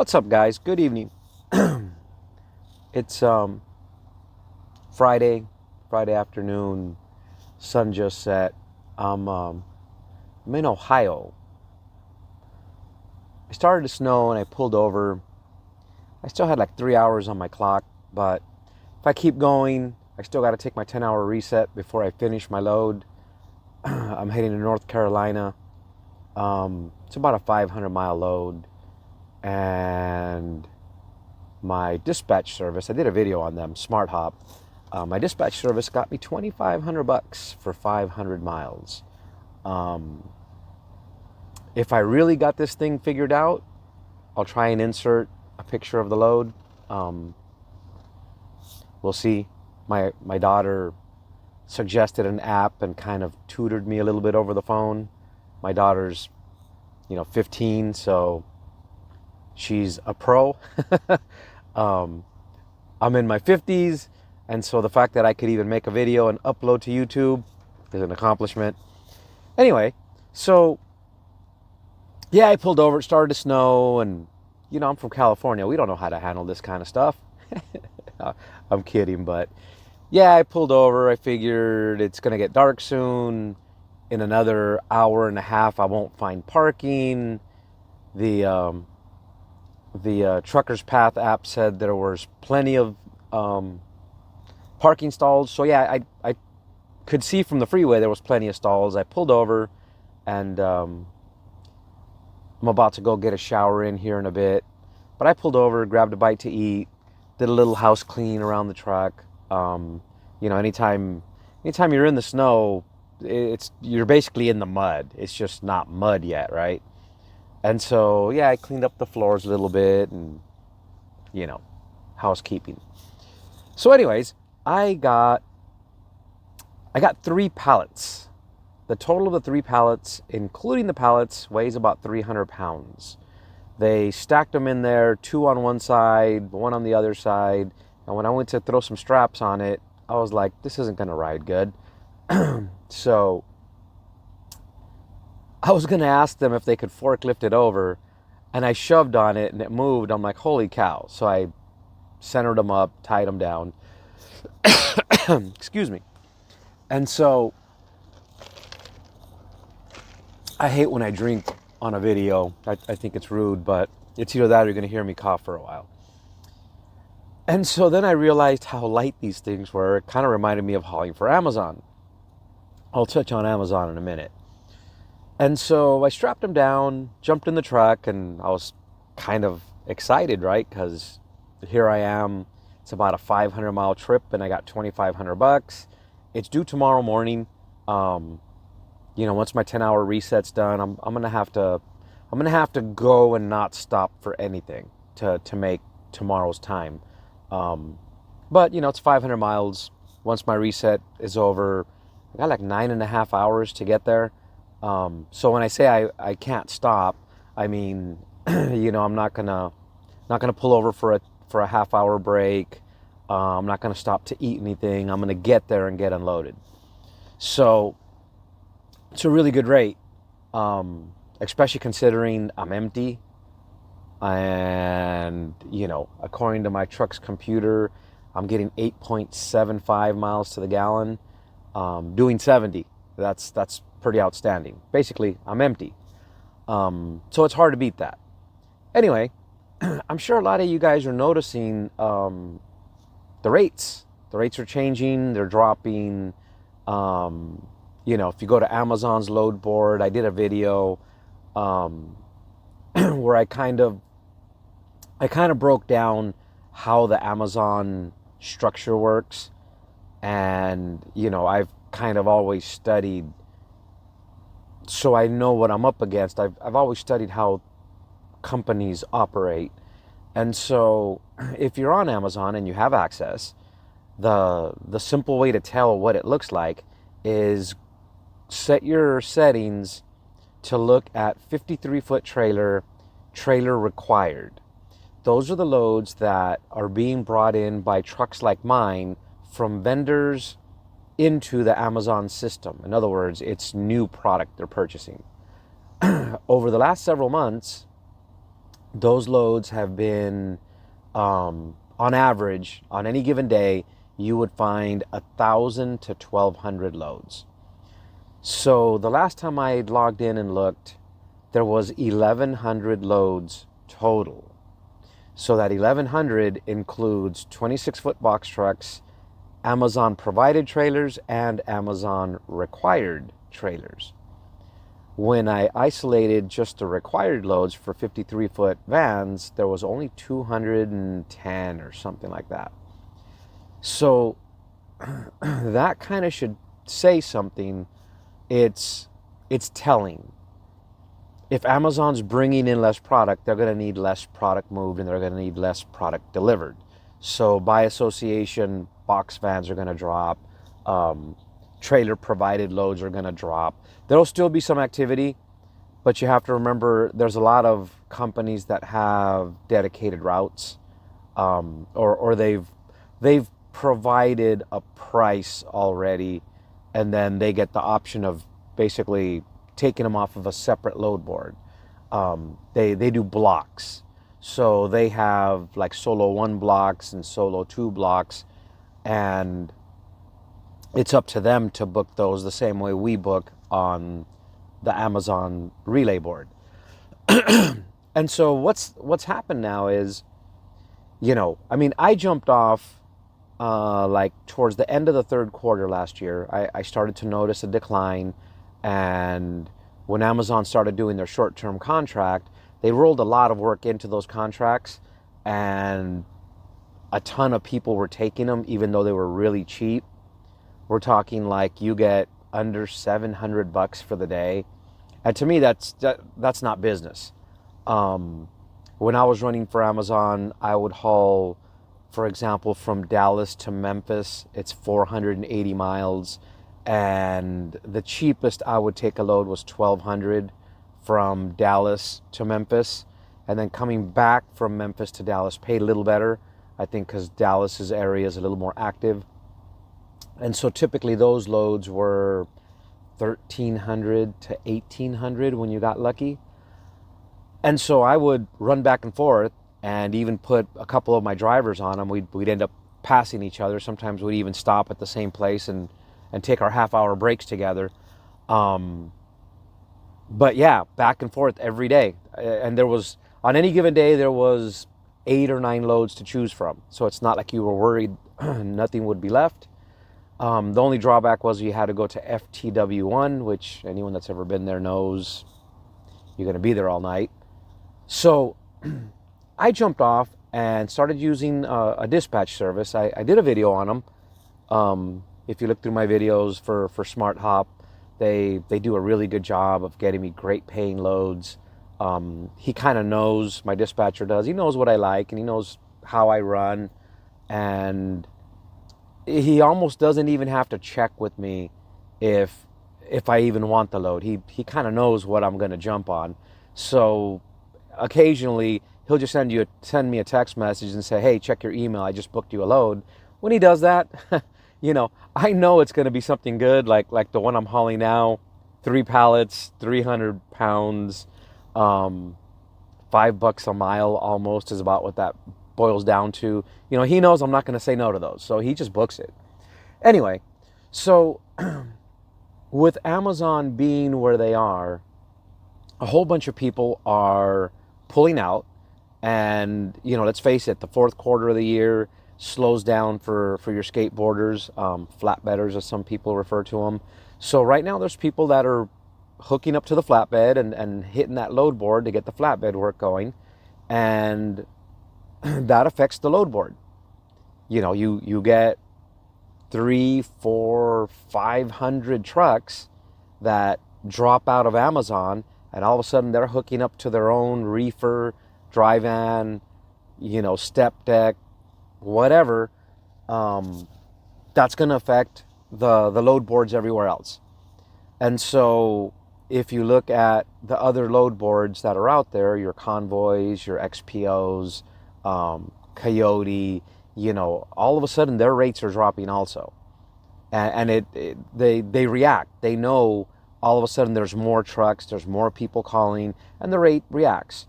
What's up, guys? Good evening. It's Friday afternoon. Sun just set. I'm in Ohio. It started to snow and I pulled over. I still had like 3 hours on my clock, but if I keep going, I still got to take my 10-hour reset before I finish my load. I'm heading to North Carolina. It's about a 500-mile load. And my dispatch service, I did a video on them, Smart Hop. My dispatch service got me $2,500 for 500 miles. If I really got this thing figured out, I'll try and insert a picture of the load. We'll see. My daughter suggested an app and kind of tutored me a little bit over the phone. My daughter's, 15, so she's a pro. I'm in my 50s, and so the fact that I could even make a video and upload to YouTube is an accomplishment. Anyway, so yeah, I pulled over. It started to snow, and I'm from California. We don't know how to handle this kind of stuff. I'm kidding, but yeah, I pulled over. I figured it's gonna get dark soon. In another hour and a half, I won't find parking. The Trucker's Path app said there was plenty of parking stalls. So yeah, I could see from the freeway there was plenty of stalls. I pulled over, and I'm about to go get a shower in here in a bit. But I pulled over, grabbed a bite to eat, did a little house clean around the truck. Anytime you're in the snow, you're basically in the mud. It's just not mud yet, right? And so, yeah, I cleaned up the floors a little bit and, housekeeping. So anyways, I got 3 pallets. The total of the 3 pallets, including the pallets, weighs about 300 pounds. They stacked them in there, 2 on one side, 1 on the other side. And when I went to throw some straps on it, I was like, this isn't going to ride good. So I was going to ask them if they could forklift it over, and I shoved on it and it moved. I'm like, holy cow. So I centered them up, tied them down. Excuse me. And so I hate when I drink on a video. I think it's rude, but it's either that or you're going to hear me cough for a while. And so then I realized how light these things were. It kind of reminded me of hauling for Amazon. I'll touch on Amazon in a minute. And so I strapped them down, jumped in the truck, and I was kind of excited, right? Because here I am. It's about a 500-mile trip, and I got $2,500. It's due tomorrow morning. Once my 10-hour reset's done, I'm gonna have to go and not stop for anything to make tomorrow's time. But it's 500 miles. Once my reset is over, I got like 9.5 hours to get there. So when I say I can't stop, I mean, I'm not gonna pull over for a half-hour break. I'm not gonna stop to eat anything. I'm gonna get there and get unloaded. So it's a really good rate, especially considering I'm empty. And according to my truck's computer, I'm getting 8.75 miles to the gallon, doing 70. That's pretty outstanding. Basically, I'm empty. So it's hard to beat that. Anyway, I'm sure a lot of you guys are noticing the rates. The rates are changing. They're dropping. If you go to Amazon's load board, I did a video where I kind of broke down how the Amazon structure works. And, I've kind of always studied, so I know what I'm up against. I've always studied how companies operate. And so if you're on Amazon and you have access, the simple way to tell what it looks like is set your settings to look at 53-foot trailer required. Those are the loads that are being brought in by trucks like mine from vendors into the Amazon system. In other words, it's new product they're purchasing. Over the last several months, those loads have been, on average, on any given day, you would find 1,000 to 1,200 loads. So the last time I logged in and looked, there was 1,100 loads total. So that 1,100 includes 26-foot box trucks, Amazon provided trailers, and Amazon required trailers. When I isolated just the required loads for 53-foot vans, there was only 210 or something like that. So that kind of should say something. It's telling. If Amazon's bringing in less product, they're going to need less product moved, and they're going to need less product delivered. So by association, box vans are going to drop. Trailer provided loads are going to drop. There'll still be some activity, but you have to remember there's a lot of companies that have dedicated routes, or they've provided a price already, and then they get the option of basically taking them off of a separate load board. They do blocks, so they have like Solo 1 blocks and Solo 2 blocks, and it's up to them to book those the same way we book on the Amazon relay board. And so what's happened now is, I jumped off like towards the end of the third quarter last year. I started to notice a decline, and when Amazon started doing their short-term contract, they rolled a lot of work into those contracts, and a ton of people were taking them even though they were really cheap. We're talking like you get under $700 for the day. And to me, that's not business. When I was running for Amazon, I would haul, for example, from Dallas to Memphis. It's 480 miles. And the cheapest I would take a load was $1,200 from Dallas to Memphis. And then coming back from Memphis to Dallas paid a little better, I think, because Dallas's area is a little more active. And so typically those loads were $1,300 to $1,800 when you got lucky. And so I would run back and forth and even put a couple of my drivers on them. We'd end up passing each other. Sometimes we'd even stop at the same place and take our half-hour breaks together. But yeah, back and forth every day. And there was, on any given day, there was 8 or 9 loads to choose from. So it's not like you were worried nothing would be left. The only drawback was you had to go to FTW1, which anyone that's ever been there knows you're going to be there all night. So I jumped off and started using a dispatch service. I did a video on them. If you look through my videos for Smart Hop, they do a really good job of getting me great paying loads. He kind of knows, my dispatcher does, he knows what I like, and he knows how I run, and he almost doesn't even have to check with me if I even want the load. He kind of knows what I'm going to jump on. So occasionally he'll just send me a text message and say, hey, check your email, I just booked you a load. When he does that, I know it's going to be something good, like the one I'm hauling now. 3 pallets, 300 pounds, $5 a mile almost is about what that boils down to. He knows I'm not going to say no to those, so he just books it. Anyway, so with Amazon being where they are, a whole bunch of people are pulling out, and let's face it, the fourth quarter of the year slows down for your skateboarders, flatbedders as some people refer to them. So right now there's people that are hooking up to the flatbed and hitting that load board to get the flatbed work going, and that affects the load board. You get 300, 400, 500 trucks that drop out of Amazon, and all of a sudden they're hooking up to their own reefer, dry van, step deck, whatever. That's going to affect the load boards everywhere else. And so if you look at the other load boards that are out there, your Convoys, your XPOs, Coyote, all of a sudden their rates are dropping also. And they react. They know all of a sudden there's more trucks, there's more people calling, and the rate reacts.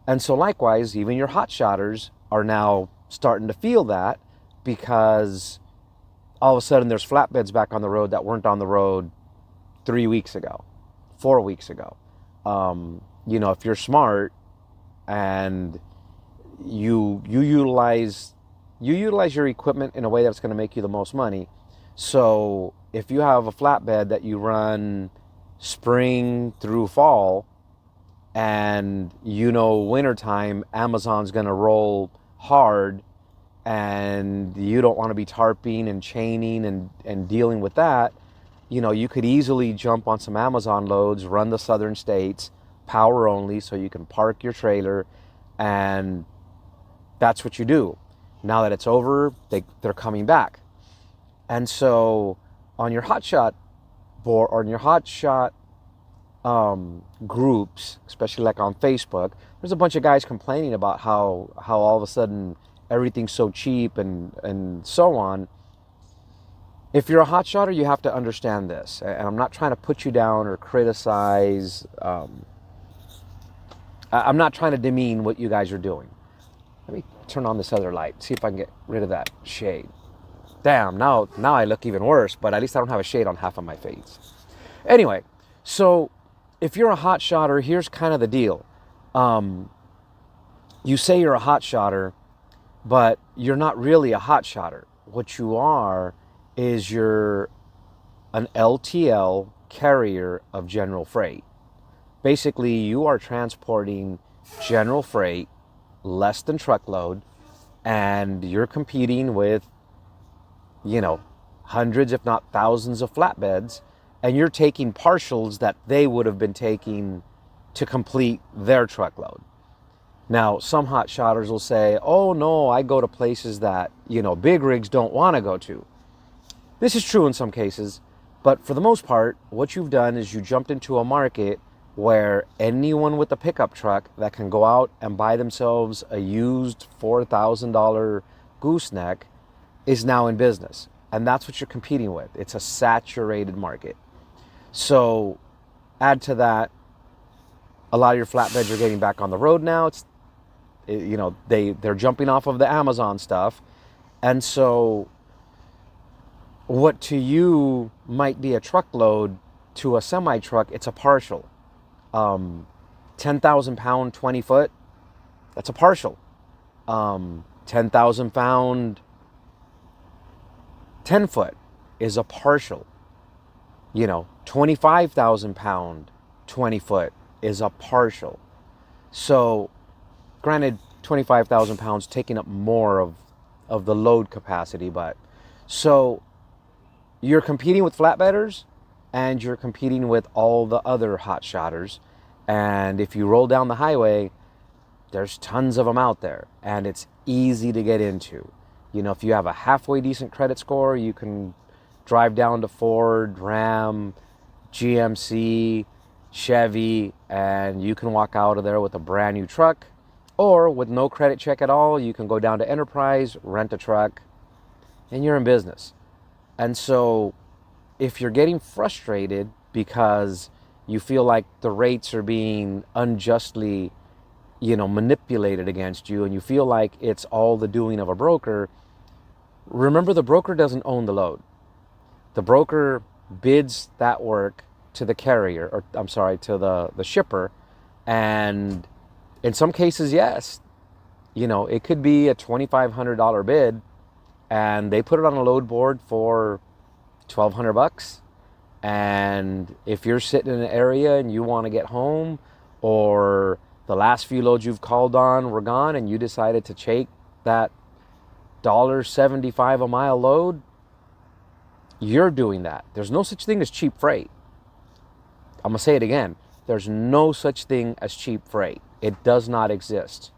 And so likewise, even your hot shotters are now starting to feel that, because all of a sudden there's flatbeds back on the road that weren't on the road 3 weeks ago, 4 weeks ago. If you're smart and you utilize your equipment in a way that's going to make you the most money. So if you have a flatbed that you run spring through fall, and wintertime, Amazon's going to roll hard, and you don't want to be tarping and chaining and dealing with that, you could easily jump on some Amazon loads, run the southern states, power only, so you can park your trailer, and that's what you do. Now that it's over, they're coming back. And so on your hotshot board, or on your hotshot groups, especially like on Facebook, there's a bunch of guys complaining about how all of a sudden everything's so cheap and so on. If you're a hotshotter, you have to understand this. And I'm not trying to put you down or criticize. I'm not trying to demean what you guys are doing. Let me turn on this other light, see if I can get rid of that shade. Damn, now I look even worse, but at least I don't have a shade on half of my face. Anyway, so if you're a hot shotter, here's kind of the deal. You say you're a hot shotter, but you're not really a hot shotter. What you are is you're an LTL carrier of general freight. Basically, you are transporting general freight, less than truckload, and you're competing with, hundreds, if not thousands of flatbeds, and you're taking partials that they would have been taking to complete their truckload. Now, some hot shotters will say, oh no, I go to places that, big rigs don't want to go to. This is true in some cases, but for the most part, what you've done is you jumped into a market where anyone with a pickup truck that can go out and buy themselves a used $4,000 gooseneck is now in business. And that's what you're competing with. It's a saturated market. So add to that, a lot of your flatbeds are getting back on the road now. They're jumping off of the Amazon stuff. And so what to you might be a truckload, to a semi-truck, it's a partial. 10,000 pound, 20 foot, that's a partial. 10,000 pound, 10 foot is a partial. 25,000 pound, 20 foot is a partial. So granted, 25,000 pounds taking up more of the load capacity, but so you're competing with flatbedders and you're competing with all the other hot shotters. And if you roll down the highway, there's tons of them out there, and it's easy to get into. If you have a halfway decent credit score, you can drive down to Ford, Ram, GMC, Chevy, and you can walk out of there with a brand new truck. Or with no credit check at all, you can go down to Enterprise, rent a truck, and you're in business. And so if you're getting frustrated because you feel like the rates are being unjustly, manipulated against you, and you feel like it's all the doing of a broker, remember, the broker doesn't own the load. The broker bids that work to the carrier, to the shipper. And in some cases, yes, it could be a $2,500 bid, and they put it on a load board for $1,200. And if you're sitting in an area and you want to get home, or the last few loads you've called on were gone and you decided to take that $1.75 a mile load, you're doing that. There's no such thing as cheap freight. I'm going to say it again. There's no such thing as cheap freight. It does not exist.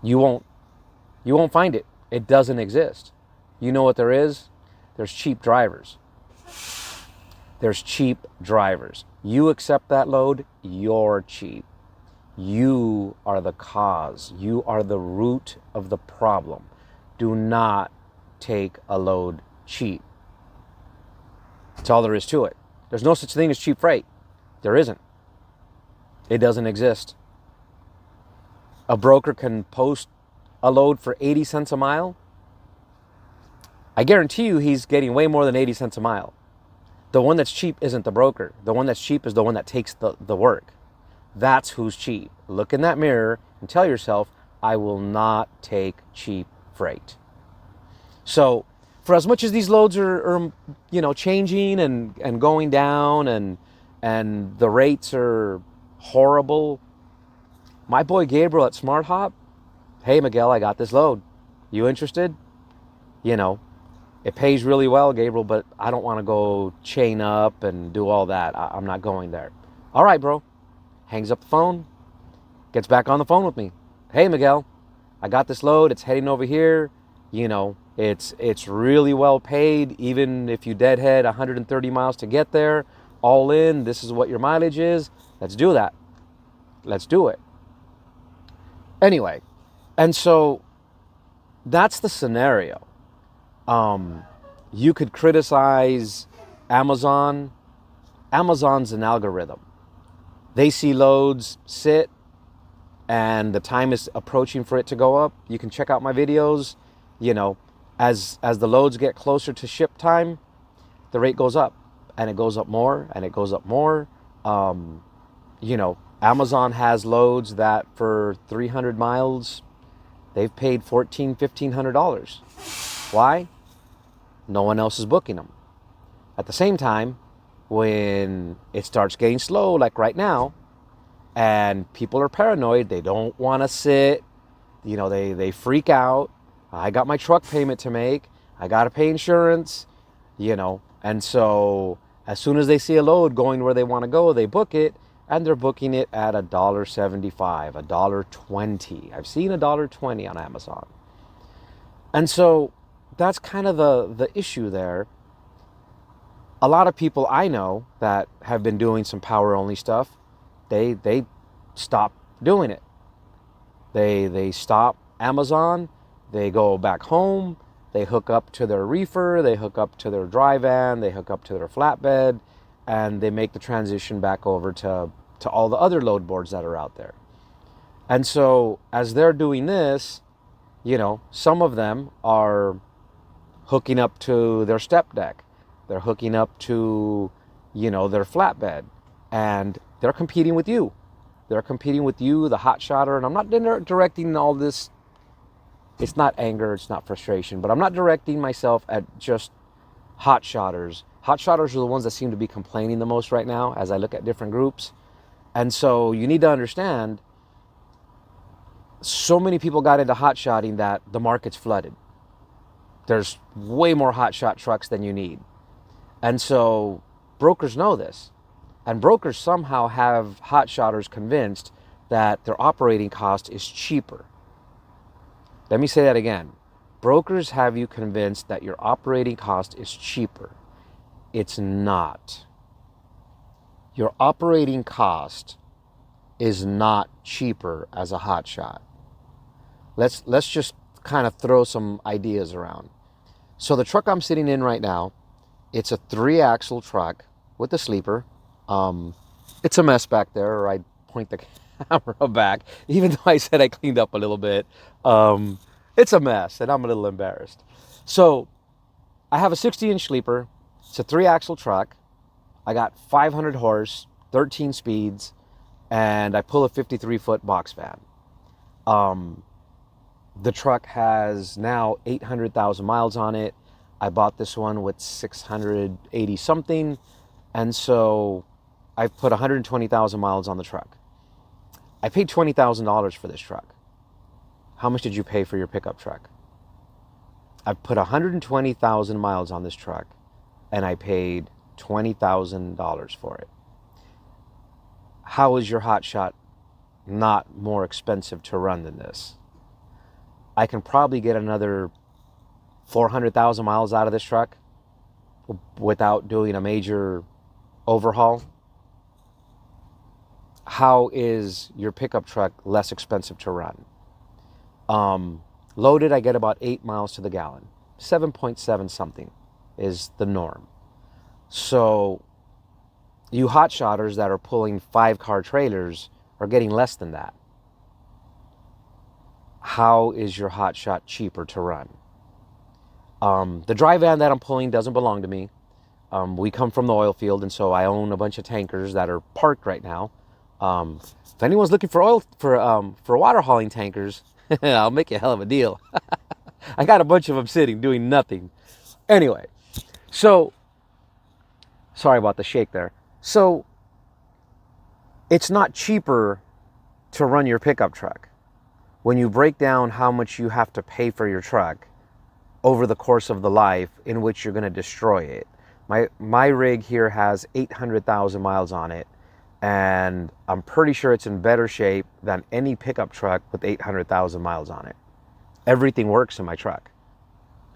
You won't find it. It doesn't exist. You know what there is? There's cheap drivers. There's cheap drivers. You accept that load, you're cheap. You are the cause. You are the root of the problem. Do not take a load cheap. That's all there is to it. There's no such thing as cheap freight. There isn't. It doesn't exist. a broker can post a load for 80 cents a mile, I guarantee you he's getting way more than 80 cents a mile. The one that's cheap isn't the broker. The one that's cheap is the one that takes the work. That's who's cheap. Look in that mirror and tell yourself, I will not take cheap freight. So for as much as these loads are changing and going down and the rates are horrible, my boy Gabriel at Smart Hop, hey Miguel, I got this load. You interested? It pays really well, Gabriel, but I don't want to go chain up and do all that. I'm not going there. All right, bro. Hangs up the phone, gets back on the phone with me. Hey, Miguel, I got this load. It's heading over here. It's really well paid, even if you deadhead 130 miles to get there. All in, this is what your mileage is. Let's do that. Let's do it. Anyway, and so that's the scenario. You could criticize Amazon. Amazon's an algorithm. They see loads sit and the time is approaching for it to go up. You can check out my videos. As the loads get closer to ship time, the rate goes up and it goes up more and it goes up more. Amazon has loads that for 300 miles, they've paid $1,400, $1,500. Why? No one else is booking them. At the same time, when it starts getting slow, like right now, and people are paranoid, they don't want to sit, they freak out. I got my truck payment to make. I got to pay insurance, and so as soon as they see a load going where they want to go, they book it, and they're booking it at $1.75, $1.20. I've seen $1.20 on Amazon. And so that's kind of the issue there. A lot of people I know that have been doing some power only stuff, they stop doing it. They stop Amazon, they go back home, they hook up to their reefer, they hook up to their dry van, they hook up to their flatbed, and they make the transition back over to all the other load boards that are out there. And so as they're doing this, some of them are hooking up to their step deck. They're hooking up to, their flatbed, and they're competing with you. They're competing with you, the hot shotter, and I'm not directing all this. It's not anger, it's not frustration, but I'm not directing myself at just hot shotters. Hot shotters are the ones that seem to be complaining the most right now as I look at different groups. And so you need to understand, so many people got into hot shotting that the market's flooded. There's way more hot shot trucks than you need. And so brokers know this. And brokers somehow have hot shotters convinced that their operating cost is cheaper. Let me say that again. Brokers have you convinced that your operating cost is cheaper. It's not. Your operating cost is not cheaper as a hot shot. Let's just kind of throw some ideas around. So the truck I'm sitting in right now, it's a 3-axle truck with a sleeper. It's a mess back there, or I'd point the camera back, even though I said I cleaned up a little bit. It's a mess, and I'm a little embarrassed. So I have a 60-inch sleeper. It's a 3-axle truck. I got 500 horse, 13 speeds, and I pull a 53-foot box van. The truck has now 800,000 miles on it. I bought this one with 680 something. And so I've put 120,000 miles on the truck. I paid $20,000 for this truck. How much did you pay for your pickup truck? I put 120,000 miles on this truck and I paid $20,000 for it. How is your hot shot not more expensive to run than this? I can probably get another 400,000 miles out of this truck without doing a major overhaul. How is your pickup truck less expensive to run? Loaded, I get about 8 miles to the gallon. 7.7 something is the norm. So you hot shotters that are pulling 5-car trailers are getting less than that. how is your hotshot cheaper to run? The dry van that I'm pulling doesn't belong to me. We come from the oil field, and so I own a bunch of tankers that are parked right now. If anyone's looking for oil for water hauling tankers, I'll make you a hell of a deal. I got a bunch of them sitting doing nothing. Anyway, so sorry about the shake there. So it's not cheaper to run your pickup truck. When you break down how much you have to pay for your truck over the course of the life in which you're going to destroy it. My rig here has 800,000 miles on it, and I'm pretty sure it's in better shape than any pickup truck with 800,000 miles on it. Everything works in my truck.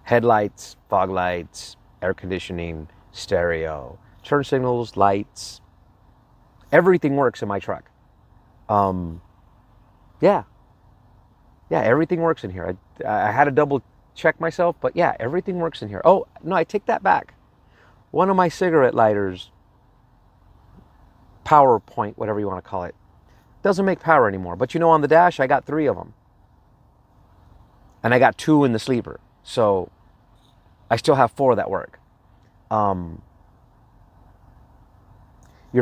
Headlights, fog lights, air conditioning, stereo, turn signals, lights. Everything works in my truck. Yeah, everything works in here. I had to double check myself, but yeah, everything works in here. Oh, no, I take that back. One of my cigarette lighters, power point, whatever you want to call it, doesn't make power anymore. But you know, on the dash, I got 3 of them. And I got 2 in the sleeper. So I still have 4 that work. Your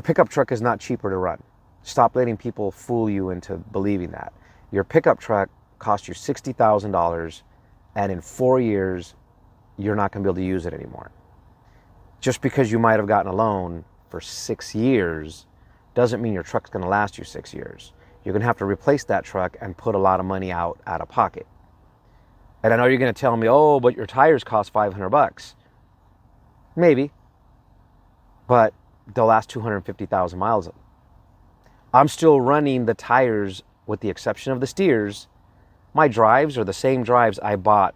pickup truck is not cheaper to run. Stop letting people fool you into believing that. Your pickup truck costs you $60,000, and in 4 years, you're not going to be able to use it anymore. Just because you might have gotten a loan for 6 years doesn't mean your truck's going to last you 6 years. You're going to have to replace that truck and put a lot of money out of pocket. And I know you're going to tell me, oh, but your tires cost $500. Maybe. But they'll last 250,000 miles. I'm still running the tires, with the exception of the steers. My drives are the same drives I bought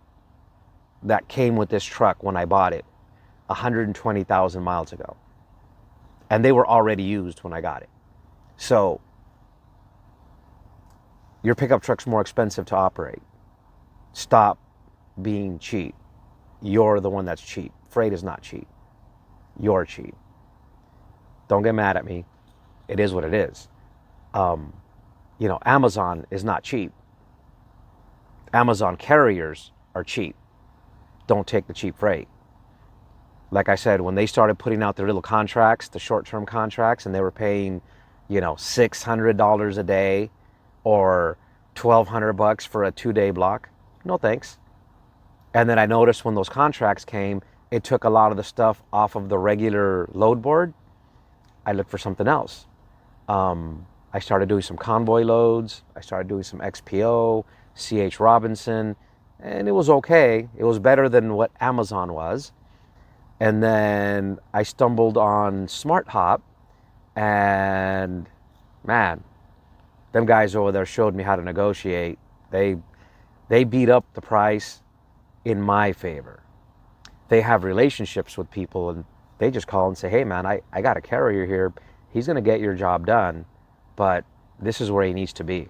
that came with this truck when I bought it 120,000 miles ago. And they were already used when I got it. So your pickup truck's more expensive to operate. Stop being cheap. You're the one that's cheap. Freight is not cheap. You're cheap. Don't get mad at me. It is what it is. Amazon is not cheap. Amazon carriers are cheap. Don't take the cheap freight. Like I said, when they started putting out their little contracts, the short-term contracts, and they were paying, $600 a day or $1,200 for a 2-day block, no thanks. And then I noticed when those contracts came, it took a lot of the stuff off of the regular load board. I looked for something else. I started doing some convoy loads. I started doing some XPO, CH Robinson, and it was okay. It was better than what Amazon was. And then I stumbled on Smart Hop, and man, them guys over there showed me how to negotiate. They beat up the price in my favor. They have relationships with people, and they just call and say, hey man, I got a carrier here. He's going to get your job done, but this is where he needs to be.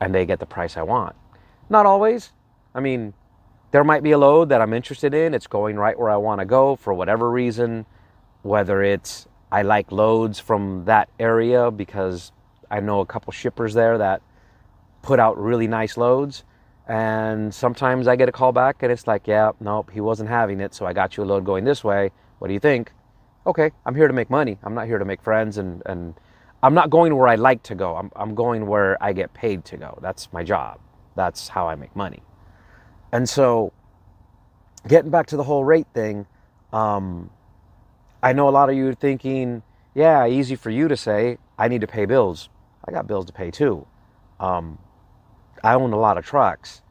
And they get the price I want. Not always. I mean, there might be a load that I'm interested in. It's going right where I want to go for whatever reason, whether it's I like loads from that area because I know a couple shippers there that put out really nice loads. And sometimes I get a call back and it's like, yeah, nope, he wasn't having it. So I got you a load going this way. What do you think? Okay, I'm here to make money. I'm not here to make friends, and I'm not going where I like to go. I'm going where I get paid to go. That's my job. That's how I make money. And so getting back to the whole rate thing, I know a lot of you are thinking, yeah, easy for you to say, I need to pay bills. I got bills to pay too. I own a lot of trucks,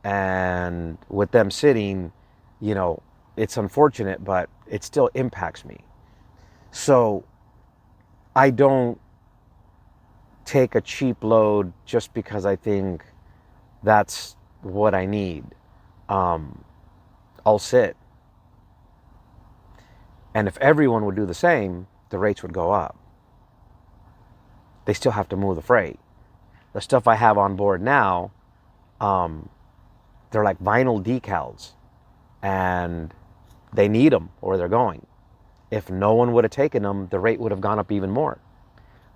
and with them sitting, it's unfortunate, but it still impacts me. So I don't take a cheap load just because I think that's what I need. I'll sit. And if everyone would do the same, the rates would go up. They still have to move the freight. The stuff I have on board now, they're like vinyl decals, and they need them or they're going. If no one would have taken them, the rate would have gone up even more.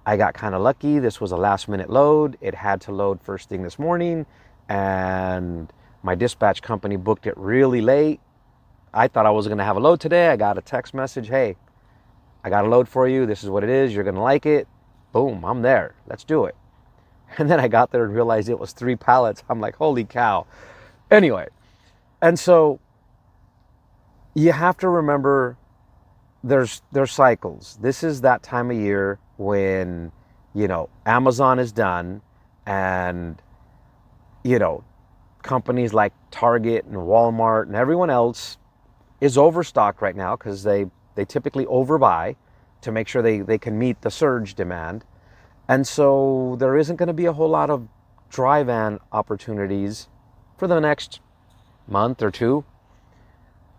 I got kind of lucky. This was a last minute load. It had to load first thing this morning, and my dispatch company booked it really late. I thought I was going to have a load today. I got a text message, hey, I got a load for you. This is what it is. You're going to like it. Boom, I'm there. Let's do it. And then I got there and realized it was 3 pallets. I'm like, holy cow. Anyway, and so you have to remember there's cycles. This is that time of year when, you know, Amazon is done, and, you know, companies like Target and Walmart and everyone else is overstocked right now because they typically overbuy to make sure they can meet the surge demand. And so there isn't going to be a whole lot of dry van opportunities for the next month or two.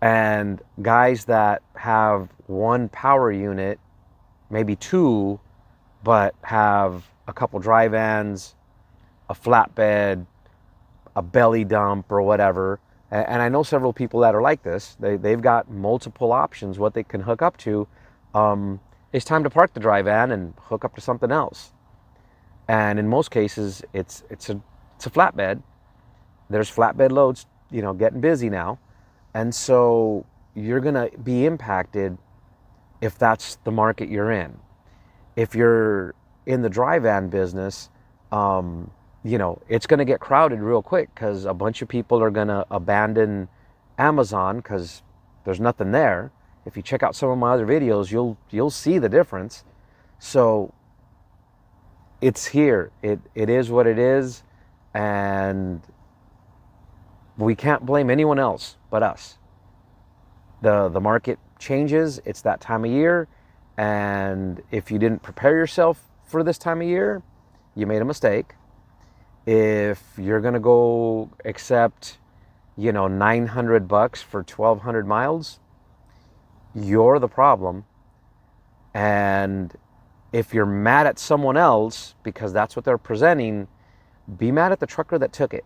And guys that have 1 power unit, maybe 2, but have a couple dry vans, a flatbed, a belly dump or whatever. And I know several people that are like this. They've got multiple options what they can hook up to. It's time to park the dry van and hook up to something else. And in most cases, it's a flatbed. There's flatbed loads, you know, getting busy now. And so you're going to be impacted if that's the market you're in. If you're in the dry van business, you know, it's going to get crowded real quick because a bunch of people are going to abandon Amazon because there's nothing there. If you check out some of my other videos, you'll see the difference. So it's here. It is what it is, and we can't blame anyone else but us. The market changes. It's that time of year, and if you didn't prepare yourself for this time of year, you made a mistake. If you're gonna go accept, you know, $900 for 1,200 miles, you're the problem. And if you're mad at someone else because that's what they're presenting, be mad at the trucker that took it.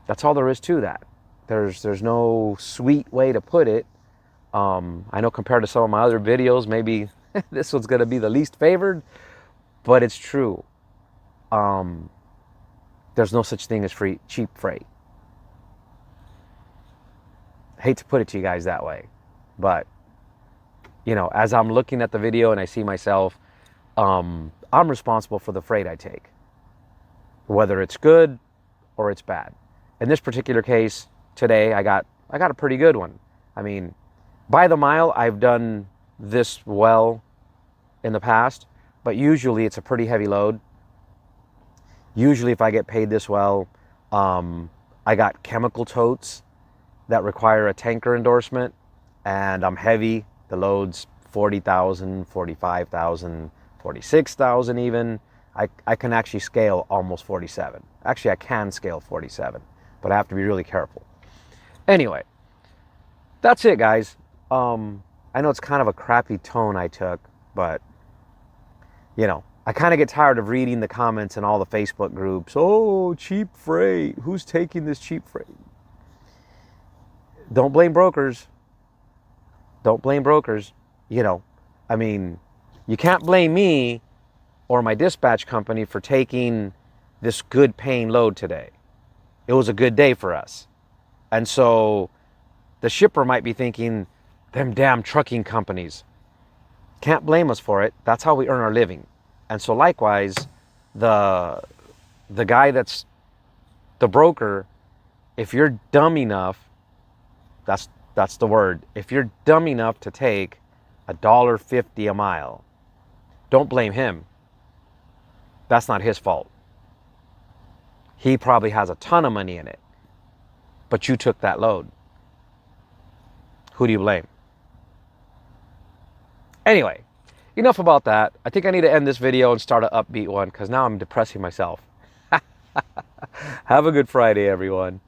That's all there is to that. There's no sweet way to put it. I know compared to some of my other videos, maybe this one's gonna be the least favored, but it's true. There's no such thing as cheap freight. Hate to put it to you guys that way, but you know, as I'm looking at the video and I see myself, I'm responsible for the freight I take, whether it's good or it's bad. In this particular case, today I got a pretty good one. I mean, by the mile, I've done this well in the past, but usually it's a pretty heavy load. Usually if I get paid this well, I got chemical totes that require a tanker endorsement, and I'm heavy. The load's 40,000, 45,000, 46,000 even. I can actually scale almost 47. Actually, I can scale 47, but I have to be really careful. Anyway, that's it, guys. I know it's kind of a crappy tone I took, but, you know, I kind of get tired of reading the comments in all the Facebook groups. Oh, cheap freight. Who's taking this cheap freight? Don't blame brokers. Don't blame brokers. You know, I mean, you can't blame me or my dispatch company for taking this good paying load today. It was a good day for us. And so the shipper might be thinking, them damn trucking companies. Can't blame us for it. That's how we earn our living. And so likewise, the guy that's the broker, if you're dumb enough, that's the word. If you're dumb enough to take $1.50 a mile, don't blame him. That's not his fault. He probably has a ton of money in it, but you took that load. Who do you blame? Anyway, enough about that. I think I need to end this video and start an upbeat one because now I'm depressing myself. Have a good Friday, everyone.